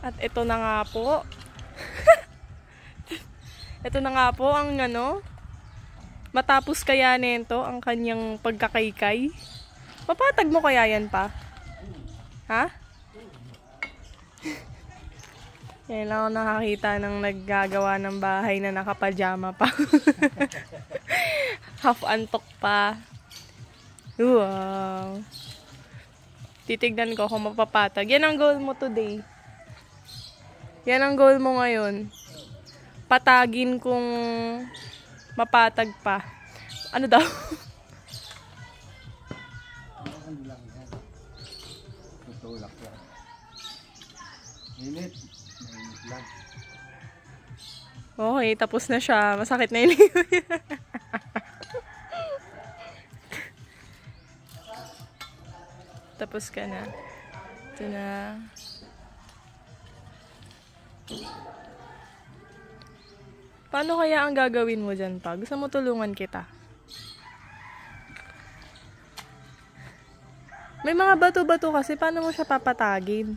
At ito na nga po. Ito na nga po ang matapos kaya nito ang kanyang pagkakaykay. Papatag mo kaya yan pa? Ha? Yan lang ako nakakita ng naggagawa ng bahay na nakapajama pa. Half antok pa. Wow. Titignan ko kung mapapatag. Yan ang goal mo today. Yan ang goal mo ngayon. Patagin kung mapatag pa. Ano daw? Tutulak yan. Init. Mainit lang. Okay, tapos na siya. Masakit na yung liyo. Tapos ka na. Ito na. Paano kaya ang gagawin mo dyan pa? Gusto mo tulungan kita? May mga bato-bato kasi. Paano mo siya papatagin?